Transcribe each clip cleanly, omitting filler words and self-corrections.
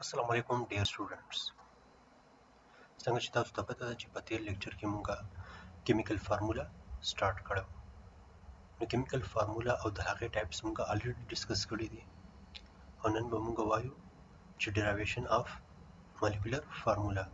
अस्सलाम वालेकुम dear students څنګه چې تاسو ته پته ده چې په تیر لیکچر کې مونږه کیمیکل فارمولا سٹارټ کړو نو کیمیکل فارمولا او د هغې ټایپس مونږه الریډي ډسکس کړي دي او نن به مونږ وایو چې ډیرایویشن اف مالیکولر فارمولا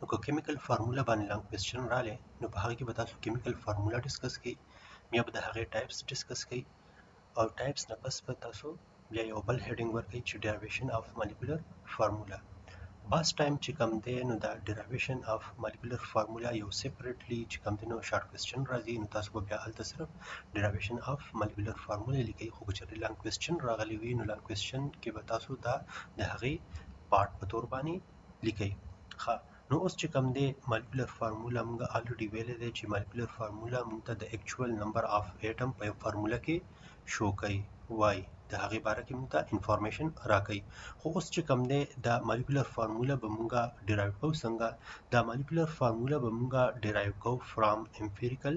نو که کیمیکل فارمولا باندې لانګ کوېسچن راغلی نو په هغه کې به تاسو کیمیکل فارمولا ډسکس کړئ بیا به د هغې ټایپس ډسکس کړئ او ټایپس نه پس به تاسو بیا یو بل هیډینګ ورکړئ چې ډیرایویشن اف مالیکولر فارمولا باس ټایم چې کوم دی نو دا ډیرایویشن اف مالیکولر فارمولا یو سیپریټلی چې کوم دی نو شارټ کوېسچن راځي نو تاسو به بیا هلته صرف ډیرایویشن اف مالیکولر فارمولا لیکئ خو که چېرې لانګ کوېسچن راغلی وي نو لانګ کوېسچن کې به تاسو دا د هغې پارټ په تور باندې لیکئ ښه نو اوس چې کوم دی مالیکولر فارمولا موږ الریډي ویلی دی چې مالیکولر فارمولا موږ ته د اکچوال نمبر اف ایټم په یو فارمولا کې شو کوي وایي د هغې باره کې موږ ته انفارمیشن راکوي خو اوس چې کوم دی دا مالیکولر فارمولا به موږ ډیرایو کوو څنګه دا مالیکولر فارمولا به موږ ډیرایو کوو فرام امپیریکل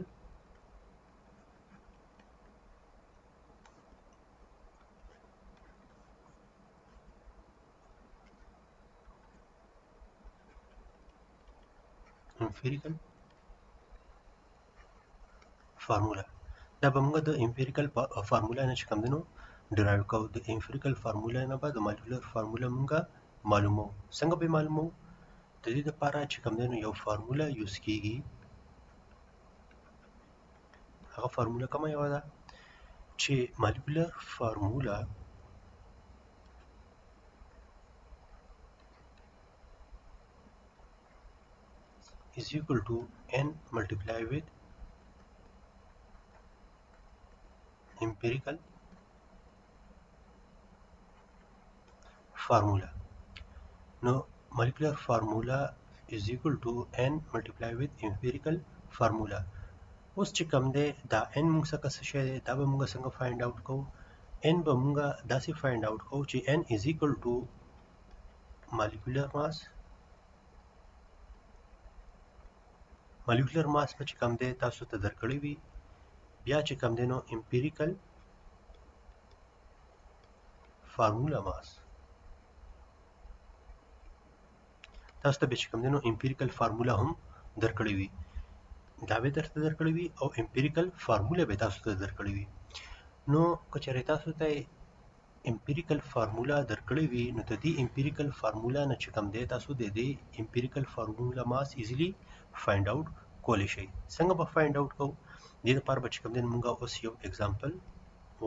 فارمولا دا به موږ د امپیریکل فارمولا نه چې کوم دی نو ډرایو کوو د امپیریکل فارمولا نه به د مالیکولر فارمولا موږ معلومو څنګه به معلومو د دې لپاره چې کوم دی نو یو فارمولا یوز کیږي هغه فارمولا کومه یوه ده چې مالیکولر فارمولا is equal to n multiply with empirical formula. Now molecular formula is equal to n multiply with empirical formula. اوس چې کوم دی دا n موږ څخه څه شی دی دا به موږ څنګه فایند آوټ کوو n به موږ داسې فایند آوټ کوو چې n is equal to molecular mass molecular mass به چې کوم دی تاسو ته درکړی وي بیا چې کوم دی نو امپیریکل فارمولا ماس تاسو ته به چې کوم دی نو امپیریکل فارمولا هم درکړی وي دا به درته درکړی وي او امپیریکل فارمولا به تاسو ته درکړی وي نو که چېرې تاسو ته امپیریکل فارمولا درکړی وي نو د دې امپیریکل فارمولا نه چې کوم دی تاسو د دې امپیریکل فارمولا ماس ایزیلی فایند آوټ کولی شئ څنګه به فایند آوټ کوو دې لپاره به چې کوم دی موږ اوس یو اگزامپل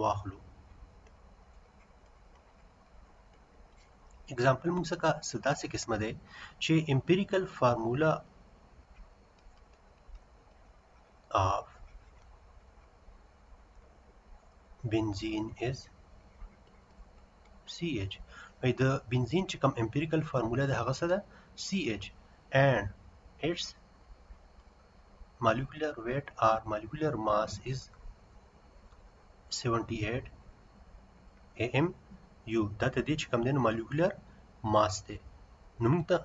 واخلو اگزامپل موږ څخه څه داسې قسمه دی چې امپیریکل فارمولا of benzene is CH by the benzene چې کوم امپیریکل فارمولا ده هغه څه ده CH and its molecular weight or molecular mass is 78 AMU دا ته دې چې کوم دی نو molecular mass دی نو موږ ته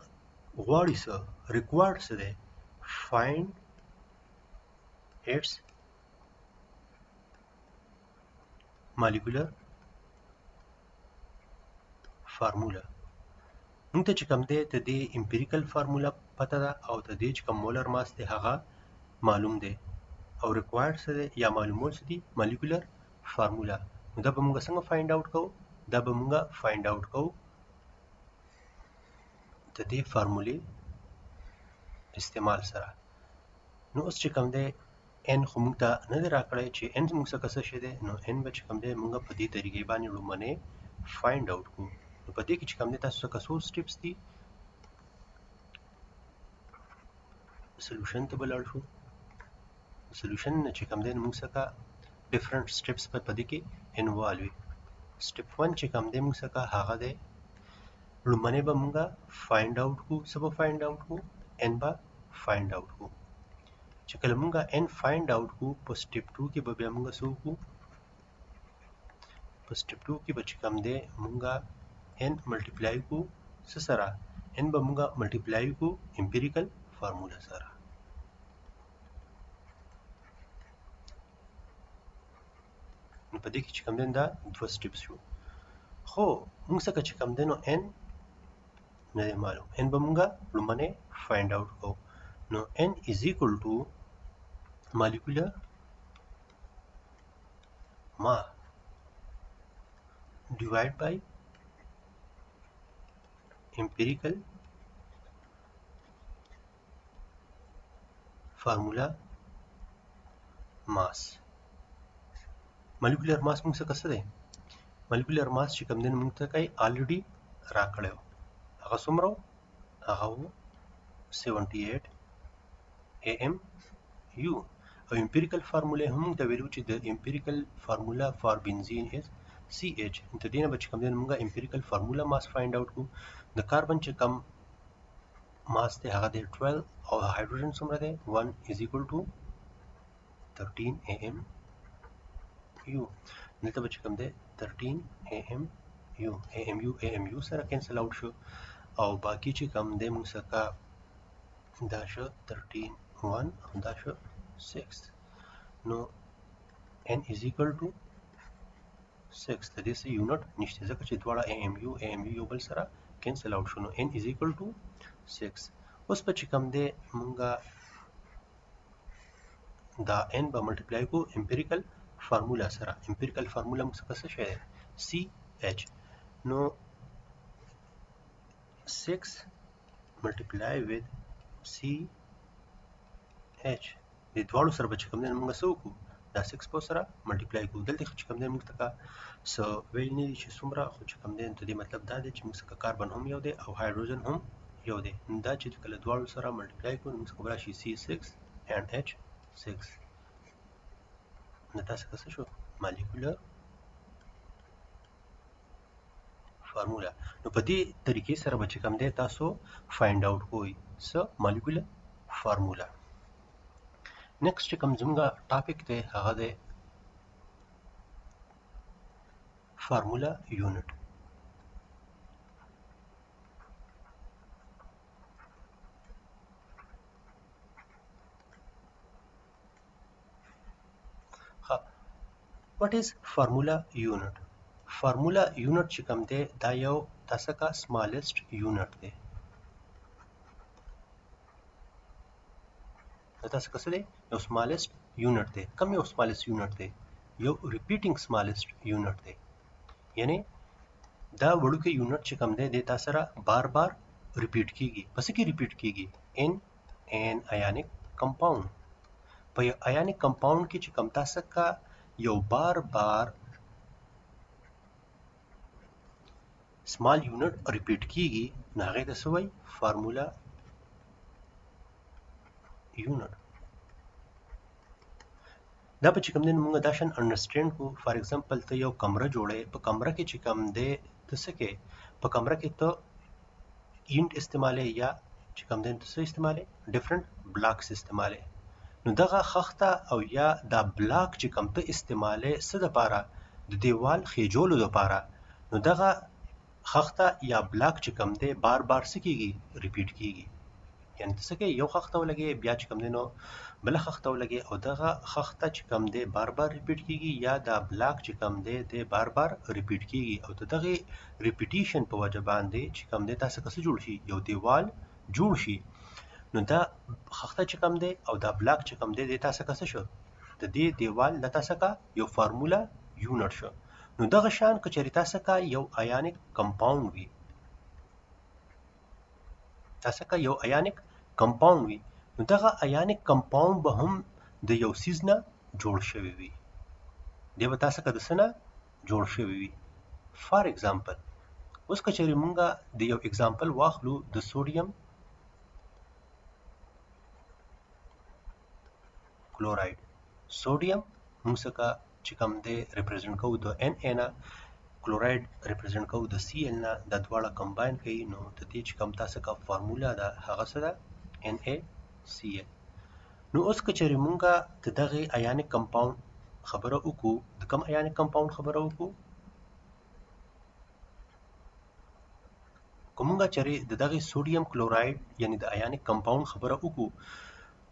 غواړي څه ریکوایرډ څه دی find its molecular formula موږ ته چې کوم دی د دې امپیریکل فارمولا پته ده او د دې چې کوم مولر ماس دی هغه معلوم دی او ریکوایرډ څه دی یا معلومول څه دي مالیکولر فارمولا نو دا به موږ څنګه فایند آوټ کوو دا به موږ فایند آوټ کوو د دې فارمولې استعمال سره نو اوس چې کوم دی n خو موږ ته نه دی راکړی چې n موږ څخه څه شی دی نو n به چې کوم دی موږ په دې طریقې باندې لومړنۍ فایند آوټ کوو نو په دې کې چې کوم دی تاسو څخه څو سټیپس دي سولوشن ته به لاړ شو سولوشن نه چې کوم دی موږ څخه ډیفرنٹ سټیپس په دې کې انوالو وي سټیپ 1 چې کوم دی موږ څخه هغه دی لومړنۍ به موږ فایند آوټ کوو څه به فایند آوټ کوو n به فایند آوټ کوو چې کله موږ n فایند آوټ کوو په سټیپ 2 کې به بیا موږ څه وکړو په سټیپ 2 کې به چې کوم دی موږ n ملټیپلای کو څه سره n به موږ ملټیپلای کو امپیریکل فارمولا سره. نو په دې کې چې کوم دین دا دوه سټیپس شو. خو موږ څنګه چې کوم دینو n نه دی معلوم n به موږ لومړی فایند آوټ کوو. نو n is equal to molecular mass divided by empirical formula mass. molecular mass موږ څه دی molecular mass چې کوم دین موږ ته کوي already راکړیو هغه څومره هغه 78 AMU او empirical formula هم د ویلو چې د empirical formula for benzene is CH. د دې نه به چې کوم دین موږ empirical formula mass find out کو. د کاربن چې کوم mass دی هغه دی 12 او هایدروجن څومره دی 1 is equal to 13 AMU. دلته به چې کوم دی 13 AMU سره کینسل آوټ شو او باقی چې کوم دی موږ څخه دا شو 13 1 او دا شو 6. نو n is equal to 6. د دې څه یونټ نشته ځکه چې دواړه AMU یو بل سره کینسل آوټ شو. نو n is equal to 6. اوس په چې کوم دی مونږه دا n به ملټیپلای کو امپیریکل فارمولا سره. امپیریکل فارمولا موږ څه شی دی CH. نو 6 multiply with CH د دواړو سره به چې کوم دی موږ څه وکړو دا 6 په سره ملټیپلای کوو. دلته چې کوم دی موږ ته څه ویل نه دي چې څومره خو چې کوم دی د دې مطلب دا دی چې موږ څخه کاربن هم یو دی او هایدروجن هم یو دی. دا چې کله دواړو سره ملټیپلای کوو موږ څخه راشي C6 and H6. نو تاسو څه شو مالیکولر فارمولا. نو په دې طریقې سره به چې کوم دی تاسو فایند آوټ کوئ څه مالیکولر فارمولا. نیکسټ چې کوم زموږ ټاپک دی هغه دی فارمولا یونټ. what is formula unit? formula unit چې کوم دی دا یو تاسو کا smallest unit دی. تاسو څه دی یو smallest unit دی. کوم یو smallest unit دی؟ یو repeating smallest unit دی. یعنی دا وړوکی یونټ چې کوم دی د تاسو سره بار بار ریپیټ کیږي. پس کې ریپیټ کیږي ان ایونیک کمپاوند. په یو ایونیک کمپاوند کې چې کوم تاسو کا یو بار بار سمال یونټ ریپیټ کیږي نو هغه ته څه وایي فارمولا یونټ. دا په چې کوم دی موږ دا شان انډرسټینډ کو. فار ایگزامپل ته یو کمره جوړې په کمره کې چې کوم دی ته څه کې په کمره کې ته اینټ استعمالې یا چې کوم دی ته څه استعمالې ډیفرنٹ بلاکس استعمالې. نو دغه خښته او یا دا بلاک چې کوم ته استعمالې څه دپاره د دیوال خېجولو دپاره. نو دغه خښته یا بلاک چې کوم دی بار بار څه کیږي ریپیټ کیږي. یعنی څه کې یو خښته ولګي بیا چې کوم دی نو بل خښته ولګي او دغه خښته چې کوم دی بار بار ریپیټ کیږي یا دا بلاک چې کوم دی د بار بار ریپیټ کیږي او دغه ریپیټیشن په وجه باندې چې کوم دی تاسو څه جوړ شي یو دیوال جوړ شي. نو دا خښته چې کوم دی او دا بلاک چې کوم دی د تاسو څه شو د دې دیوال د تاسو کا یو فارمولا یونټ شو. نو دغه شان کچری تاسو کا یو ایونیک کمپاوند وي تاسو کا یو ایونیک کمپاوند وي نو دغه ایونیک کمپاوند به هم د یو سیز نه جوړ شوی وي. دی به تاسو کا د څه نه جوړ شوی وي. فار ایگزامپل اوس کچری مونږه د یو ایگزامپل واخلو د سوډیم کلوراید. سوډیم موږ څخه چې کوم دی ریپرزینټ کوو د ان ا نه، کلوراید ریپرزینټ کوو د سی ال نه، دا دواړه کمباین کوي نو د دې چې کوم تاسو کا فارمولا ده هغه څه ده ان ا سی ال. نو اوس که چېرې مونږه د دغې ایانیک کمپاوند خبره وکړو، د کوم ایانیک کمپاوند خبره وکړو؟ کومه چره دغه سوډیم کلوراید یعنی د ایانیک کمپاوند خبره وکړو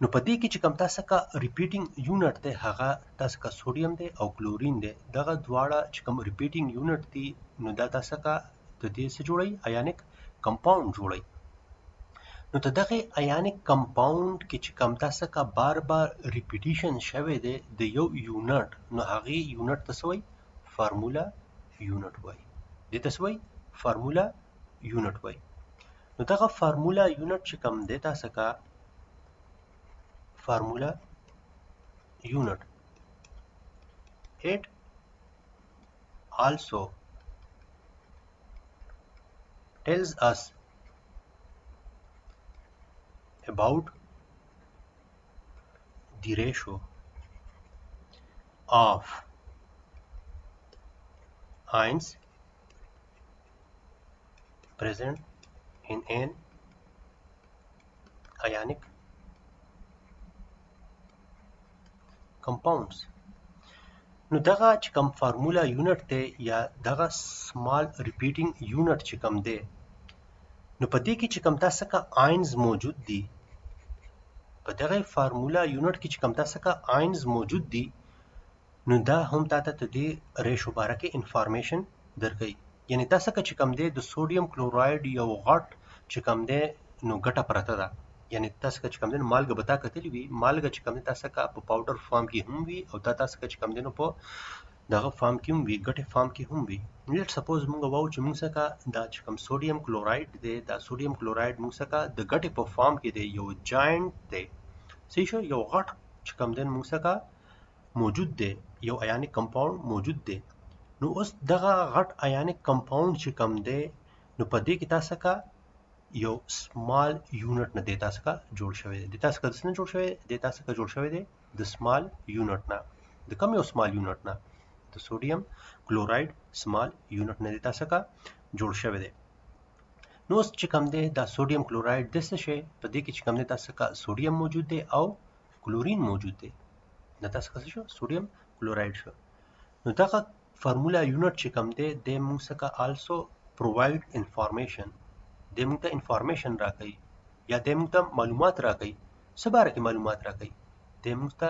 نو په دې کې چې کوم تاسو کا ریپیټینګ یونټ دی هغه تاسو کا سوډیم دی او کلورین دی دغه دواړه چې کوم ریپیټینګ یونټ دی نو دا تاسو کا د دې څه جوړي ایانیک کمپاوند جوړي نو ته دغه ایانیک کمپاوند کې چې کوم تاسو کا بار بار ریپیټیشن شوه دی د یو یونټ نو هغه یونټ تاسو وای فارمولا یونټ وای د تاسو وای فارمولا یونټ وای نو دغه فارمولا یونټ چې کوم دی تاسو کا فارمولا unit. It also tells us about the ratio of ions present in an ionic compounds. نو دغه چې کوم فارمولا یونټ دی یا دغه سمال ریپیټینګ یونټ چې کوم دی نو په دې کې چې کوم تاسو کا آینز موجود دي په دغه فارمولا یونټ کې چې کوم تاسو کا آینز موجود دي نو دا هم تاسو ته د ریشو باره کې انفارمیشن درکړي یعنی تاسو کا چې کوم دی د سوډیم کلوراید یو غټ چې کوم دی نو ګټه پرته ده یعنی تاسو کا چې کوم دی مالګه بتا کتلی وي مالګه چې کوم دی تاسو کا په پاوډر فارم کې هم وي او تاسو کا چې کوم دی نو په دغه فارم کې هم وي ګټه فارم کې هم وي لیټ سپوز موږ واو چې موږ څخه دا چې کوم سوډیم کلوراید دی دا سوډیم کلوراید موږ څخه د ګټه په فارم کې دی یو جاینټ دی صحیح شو یو غټ چې کوم دی موږ څخه موجود دی یو ایانیک کمپاوند موجود دی نو اوس دغه غټ ایانیک کمپاوند چې کوم دی نو په دې کې تاسو کا یو سمال یونټ نه دی تاسو کا جوړ شوی دی تاسو کا څنګه جوړ شوی دی تاسو کا جوړ شوی دی د سمال یونټ نه د کوم یو سمال یونټ نه د سوډیم کلوراید سمال یونټ نه دی تاسو کا جوړ شوی دی نو اوس چې کوم دی دا سوډیم کلوراید د څه شي په دې کې چې کوم دی تاسو کا سوډیم موجود دی او کلورین موجود دی دا تاسو کا څه شو سوډیم کلوراید شو نو دا فارمولا یونټ چې کوم دی د موږ څخه آلسو پرووایډ انفارمیشن د موږ ته انفارمیشن راکړي یا د موږ ته معلومات راکړي څه باره کې معلومات راکړي د موږ ته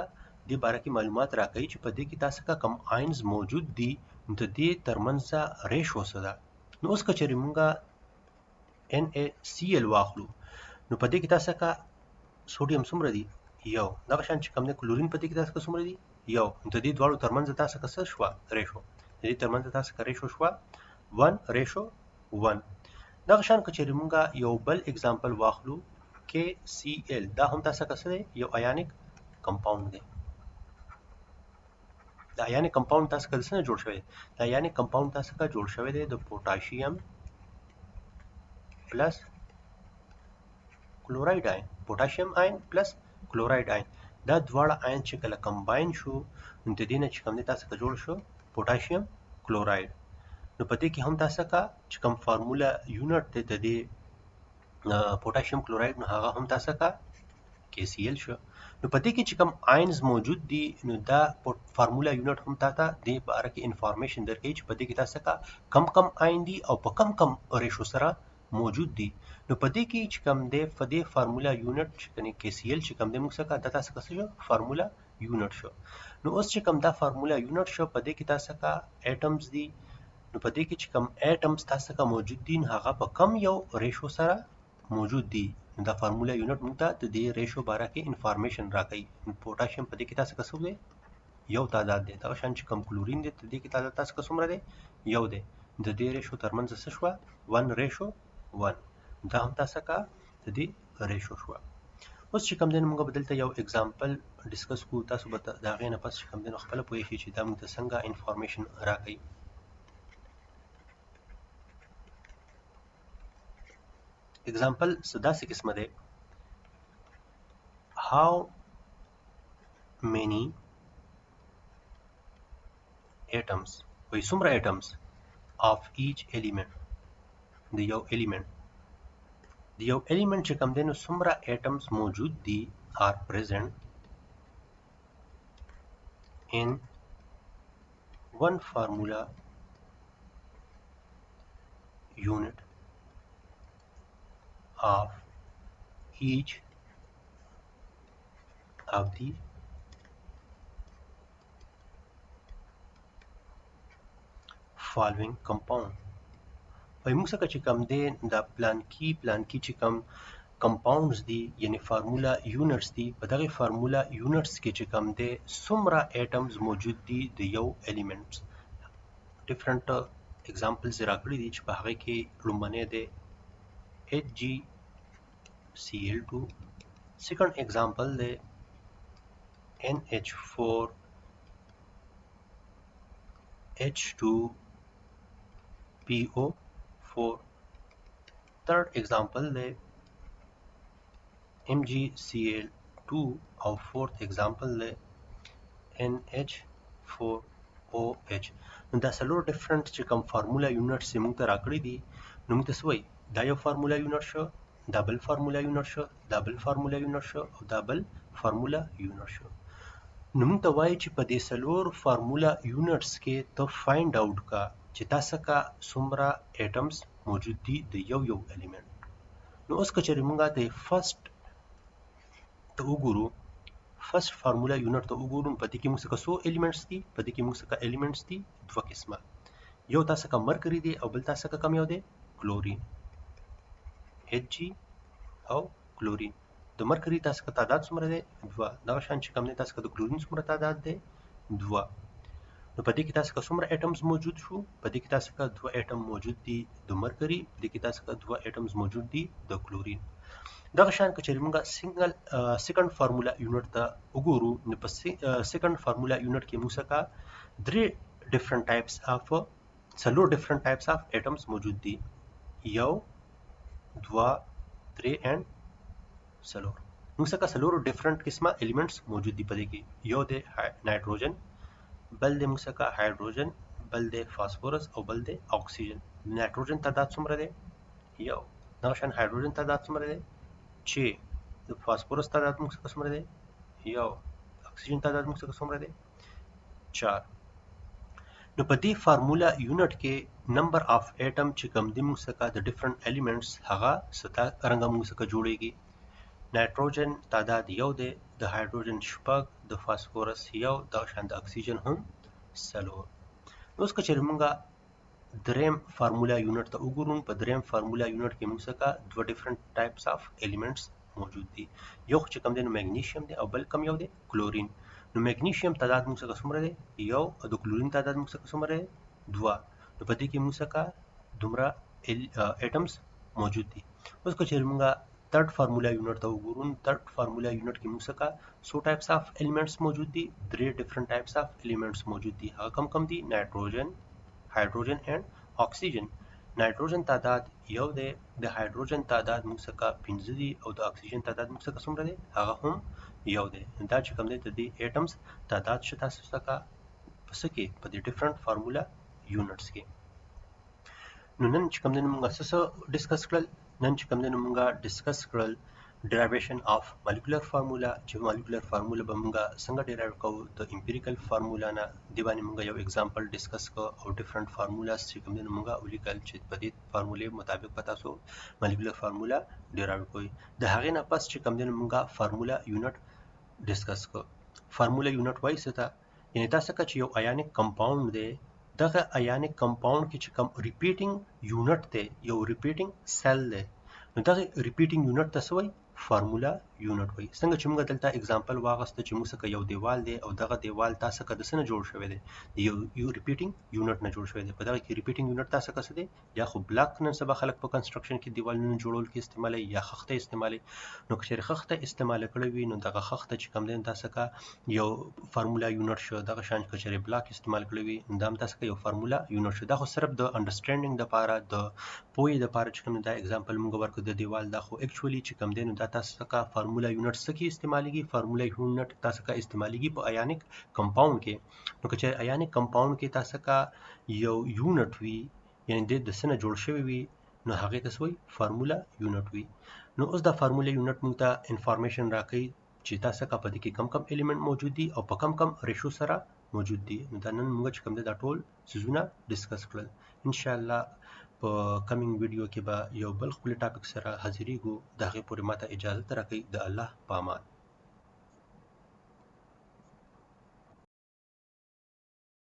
د باره کې معلومات راکړي چې په دې کې تاسو کا کم آینز موجود دي نو د دې ترمنځ ریشو څه ده نو اوس کچې موږ NaCl واخلو نو په دې کې تاسو کا سوډیم څومره دي یو دا شان چې کوم نه کلورین په دې کې تاسو کا څومره دي یو د دې دواړو ترمنځ تاسو کا څه شو ریشو د دې ترمنځ تاسو کا ریشو شو 1:1 دا شان کچې موږ یو بل اگزامپل واخلو KCl دا هم تاسو کا څه دی یو ایانیک کمپاوند دی دا ایانیک کمپاوند تاسو کا څنګه جوړ شوی دا ایانیک کمپاوند تاسو کا جوړ شوی دی د پوتاشیم پلس کلوراید آین پوتاشیم آین پلس کلوراید آین دا دواړه آین چې کله کمباین شو نو د دې نه چې کوم دی تاسو کا جوړ شو پوتاشیم کلوراید نو په دې کې هم تاسو کا چې کوم فارمولا یونټ ته د دې پوتاشیم کلوراید نو هغه هم تاسو کا KCl شو نو په دې کې چې کوم آینز موجود دي نو دا فارمولا یونټ هم تاسو د باره کې انفارمیشن درکړي چې په دې کې تاسو کا کم آین دي او په کم ریشو سره موجود دي نو په دې کې چې کوم دی په دې فارمولا یونټ چې کني KCl چې کوم دی موږ څخه د تاسو کا څه فارمولا یونټ شو نو اوس چې کوم دا فارمولا یونټ شو په دې کې تاسو کا اټمز دي نو په دې کې چې کوم اټمز تاسو کا موجود دي هغه په کم یو ریشو سره موجود دي دا فارمولا یونټ موږ ته د دې ریشو باره کې انفارمیشن راکړي پوتاشیم په دې کې تاسو کا څه دی یو تعداد دی دا شان چې کوم کلورین دی د دې کې تعداد تاسو کا څومره دی یو دی د دې ریشو ترمنځ څه شو 1:1 دا هم تاسو کا د دې ریشو شو اوس چې کوم دین موږ بدلته یو اگزامپل ډیسکس کو تاسو به دا غي نه پس چې کوم دین خپل پوهی شي چې دا موږ ته څنګه انفارمیشن راکړي اگزامپل صدا سے قسمه ده how many atoms وای څومره atoms of each element د یو element چې کوم دینو څومره atoms موجود دي are present in one formula unit of each of the following compound. وای موږ څنګه چې کوم دی دا پلان کې چې کوم compounds دي یعنی فارمولا یونټس دي په دغه فارمولا یونټس کې چې کوم دی څومره اتمز موجود دي د یو الیمنټس ډیفرنٹ اگزامپلز راکړي دي چې په هغه کې لومړنی دی HgCl2 سیکنډ اگزامپل دی NH4HTPO4 third example دی MgCl2 او fourth example دی NH4OH. نو دا څلور ډیفرنٹ چې کوم فارمولا یونټس موږ ته راکړي دي نو موږ ته څه وایي دا یو فارمولا یونټ شو دا بل فارمولا یونټ شو دا بل فارمولا یونټ شو او دا بل فارمولا یونټ شو. نو موږ ته وایي چې په دې څلور فارمولا یونټس کې ته فایند آوټ کا چې تاسو کا څومره اټمز موجود دي د یو الیمنٹ. نو اوس که چېرې موږ ته فرست ته وګورو فرست فارمولا یونټ ته وګورو په دې کې موږ څه څو الیمنټس دي په دې کې موږ څه الیمنټس دي دوه قسمه یو تاسو کا مرکری دی او بل تاسو کا کوم یو دی کلورین Hg او کلورین. د مرکری تاسو کا تعداد څومره دی 2 دا شان چې کوم دی تاسو کا د کلورین څومره تعداد دی 2. نو په دې کې تاسو کا څومره اټمز موجود شو په دې کې تاسو کا 2 اټم موجود دي د مرکری په دې کې تاسو کا 2 اټمز موجود دي د کلورین. دغه شان که چېرې موږ سیکنډ فارمولا یونټ ته وګورو نو په سیکنډ فارمولا یونټ کې موږ څخه څلور ډیفرنٹ ټایپس اف اټمز موجود دي یو 2 3 and 4 موږ څخه څلور ډیفرنٹ قسمه الیمنټس موجود دي په دې کې یو دی نایټروجن بل دی موږ څخه هایدروجن بل دی فاسفورس او بل دی اکسیجن. نایټروجن تعداد څومره دی یو دغه شان هایدروجن تعداد څومره دی 6 د فاسفورس تعداد موږ څخه څومره دی یو اکسیجن تعداد موږ څخه څومره دی 4. نو په دې فارمولا یونټ کې نمبر اف اټم چې کوم دی موږ څخه د ډیفرنٹ الیمنټس هغه ستا رنګ موږ څخه جوړیږي. نایټروجن تعداد یو دی د هایدروجن شپږ د فاسفورس یو د شان د اکسیجن هم 4. نو اوس که چېرې موږ دریم فارمولا یونټ ته وګورو په دریم فارمولا یونټ کې موږ څخه دوه ډیفرنٹ ټایپس اف الیمنټس موجود دي یو چې کوم دی نو میګنیشیم دی او بل کوم یو دی کلورین. نو میګنیشیم تعداد موږ څخه څومره دی یو او د کلورین تعداد موږ څخه څومره دی 2. نو په دې کې موږ څخه دومره اټمز موجود دي. اوس که چېرې موږ third formula unit तो वगुरुन third formula unit की मुसका सो types of elements मौजूद दी three different types of elements मौजूद दी हा कम दी nitrogen hydrogen and oxygen. Nitrogen तादाद यौ दे द हाइड्रोजन तादाद मुसका 15 दी और द ऑक्सीजन तादाद मुसका څومره دی هغه هم یو دی. دا چې کوم دی د دې اټمز تعداد شته سکا پس کې په دې ډیفرنٹ فارمولا یونټس کې. نو نن چې کوم دی موږ اساسه ډیسکس کړل نن چې کوم دی موږ ډیسکس کړل ډیرایویشن اف مالیکولر فارمولا چې مالیکولر فارمولا به موږ څنګه ډیرایو کوو د امپیریکل فارمولا نه دی باندې موږ یو اگزامپل ډیسکس کو او ډیفرنٹ فارمولاز چې کوم دی موږ ولیکل چې په دې فارمولې مطابق پتا سو مالیکولر فارمولا ډیرایو کوي. د هغې نه پس چې کوم دی موږ فارمولا یونټ ډیسکس کو. فارمولا یونټ وایي څه ته یعنی تاسو که چې یو ایونیک کمپاوند دی دغه ایونیک کمپاوند کې چې کوم ریپیټینګ یونټ دی یو ریپیټینګ سیل دی نو دغه ریپیټینګ یونټ ته څه وایي فارمولا یونټ وایي. څنګه چې موږ دلته اگزامپل واغسته چې موږ څخه یو دیوال دی او دغه دیوال تاسو که د څه نه جوړ شوی دی یو ریپیټینګ یونټ نه جوړ شوی دی. په دغه کې ریپیټینګ یونټ تاسو که څه دی یا خو بلاک نن سبا خلک په کنسټرکشن کې دیوالونه جوړول کې استعمالوي یا خښته استعمالوي. نو که چېرې خښته استعمال کړی وي نو دغه خښته چې کوم دی تاسو که یو فارمولا یونټ شو. دغه شان که چېرې بلاک استعمال کړی وي نو دا هم تاسو که یو فارمولا یونټ شو. دا خو صرف د انډرسټینډینګ دپاره د پوهې دپاره چې کوم دا اگزامپل موږ ورکړو د دیوال دا خو ایکچولی چې کوم دی نو دا تاسو که فارمولا یونټ څه کې استعمالیږي فارمولا یونټ تاسو کا استعمالیږي په ایونیک کمپاوند کې. نو که چې ایونیک کمپاوند کې تاسو کا یو یونټ وي یعنی د څه نه جوړ شوی وي نو هغې ته څه وایي فارمولا یونټ وي. نو اوس دا فارمولا یونټ موږ ته انفارمیشن راکوي چې تاسو کا په دې کې کم الیمنٹ موجود دي او په کم ریشو سره موجود دي. نو دا نن موږ چې کوم دی دا ټول څیزونه ډسکس کړل. ان شاء الله په کمینګ ویډیو کې به یو بل خپل ټاپک سره حاضرېږو، د هغې پورې ماته اجازه راکړئ. د الله په امان.